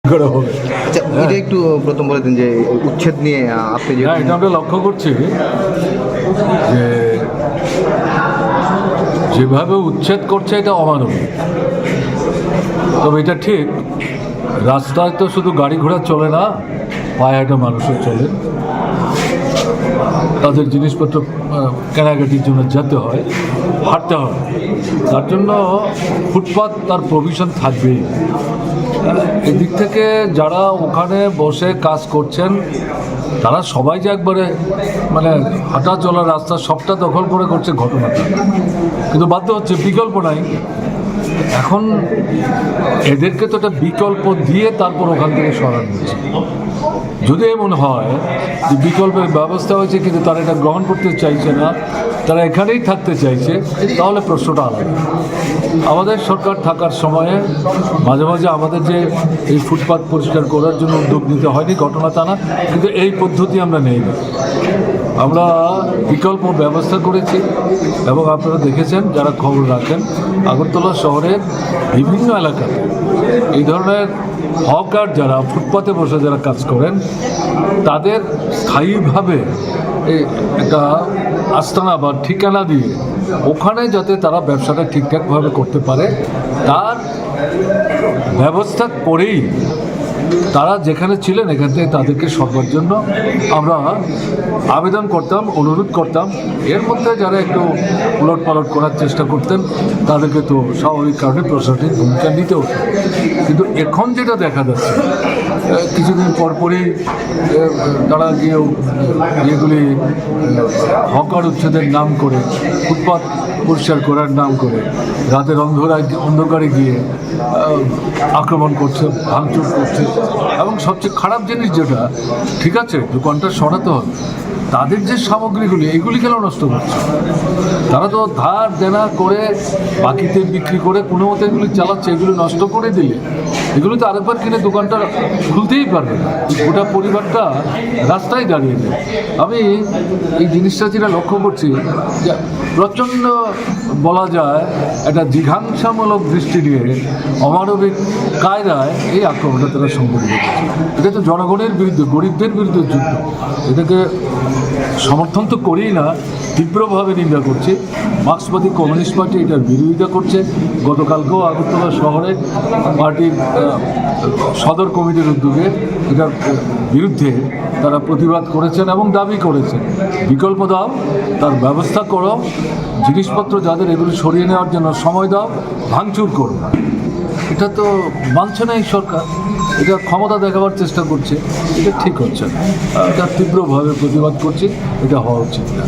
করা হবে। আচ্ছা, এটা একটু প্রথম বলে দিন যে উচ্ছেদ নিয়ে আপনি যে এটা আমরা লক্ষ্য করছি যে যেভাবে উচ্ছেদ করছে এটা অমানবিক। তবে এটা ঠিক, রাস্তায় তো শুধু গাড়ি ঘোড়া চলে না, পায়ে হাঁটা মানুষও চলে, তাদের জিনিসপত্র কেনাকাটির জন্য যেতে হয়, হাঁটতে হয়, তার জন্য ফুটপাত তার প্রভিশন থাকবেই। এদিক থেকে যারা ওখানে বসে কাজ করছেন তারা সবাই যে একবারে হাঁটা চলা রাস্তা সবটা দখল করে করছে ঘটনাটা, কিন্তু বাধ্য হচ্ছে, বিকল্প নাই। এখন এদেরকে তো একটা বিকল্প দিয়ে তারপর ওখান থেকে সরানো হচ্ছে। যদি এমন হয় যে বিকল্পের ব্যবস্থা হয়েছে কিন্তু তারা এটা গ্রহণ করতে চাইছে না, তারা এখানেই থাকতে চাইছে, তাহলে প্রশ্নটা আলাদা। আমাদের সরকার থাকার সময়ে মাঝে মাঝে আমাদের যে এই ফুটপাত পরিষ্কার করার জন্য উদ্যোগ নিতে হয়নি, ঘটনা তা না, কিন্তু এই পদ্ধতি আমরা নেই না। আমরা বিকল্প ব্যবস্থা করেছি এবং আপনারা দেখেছেন যারা খবর রাখেন, আগরতলা শহরের বিভিন্ন এলাকাতে এই ধরনের হকার যারা ফুটপাতে বসে যারা কাজ করেন তাদের স্থায়ীভাবে একটা আস্তানা বা ঠিকানা দিয়ে ওখানে যাতে তারা ব্যবসাটা ঠিকঠাকভাবে করতে পারে তার ব্যবস্থা করেই তারা যেখানে ছিলেন এখান থেকে তাদেরকে সরবার জন্য আমরা আবেদন করতাম, অনুরোধ করতাম। এর মধ্যে যারা একটু উলটপালট করার চেষ্টা করতেন তাদেরকে তো স্বাভাবিক কারণে প্রশাসনিক ভূমিকা নিতে হতো। কিন্তু এখন যেটা দেখা যাচ্ছে, কিছুদিন পরপরই তারা গিয়ে এগুলি হকার উচ্ছেদের নাম করে, ফুটপাত পরিষ্কার করার নাম করে রাতের অন্ধকারে গিয়ে আক্রমণ করছে, ভাঙচুর করছে। এবং সবচেয়ে খারাপ জিনিস যেটা, ঠিক আছে দোকানটা সরাতে হবে, তাদের যে সামগ্রীগুলি এগুলি কেন নষ্ট করছে? তারা তো ধার দেনা করে বাকিতে বিক্রি করে কোনো মতো এগুলি চালাচ্ছে, এগুলো নষ্ট করে দিলে এগুলো তো আরেকবার কিনে দোকানটা খুলতেই পারবে না, গোটা পরিবারটা রাস্তায় দাঁড়িয়ে যায়। আমি এই জিনিসটা যেটা লক্ষ্য করছি যে প্রচণ্ড বলা যায় একটা জিঘাংসামূলক দৃষ্টি নিয়ে অমানবিক কায়দায় এই আক্রমণটা তারা সংঘটিত করছে। এটা তো জনগণের বিরুদ্ধে, গরিবদের বিরুদ্ধে যুদ্ধ। এটাকে সমর্থন তো করেই না, তীব্রভাবে নিন্দা করছে। মার্ক্সবাদী কমিউনিস্ট পার্টি এটার বিরোধিতা করছে। গতকালকেও আগরতলা শহরে পার্টির সদর কমিটির উদ্যোগে এটার বিরুদ্ধে তারা প্রতিবাদ করেছেন এবং দাবি করেছেন বিকল্প দাও, তার ব্যবস্থা করো, জিনিসপত্র যাদের এগুলি সরিয়ে নেওয়ার জন্য সময় দাও, ভাঙচুর করো। এটা তো মানছে না এই সরকার, এটা ক্ষমতা দেখাবার চেষ্টা করছে, এটা ঠিক হচ্ছে না। এটা তীব্রভাবে প্রতিবাদ করছি, এটা হওয়া উচিত না।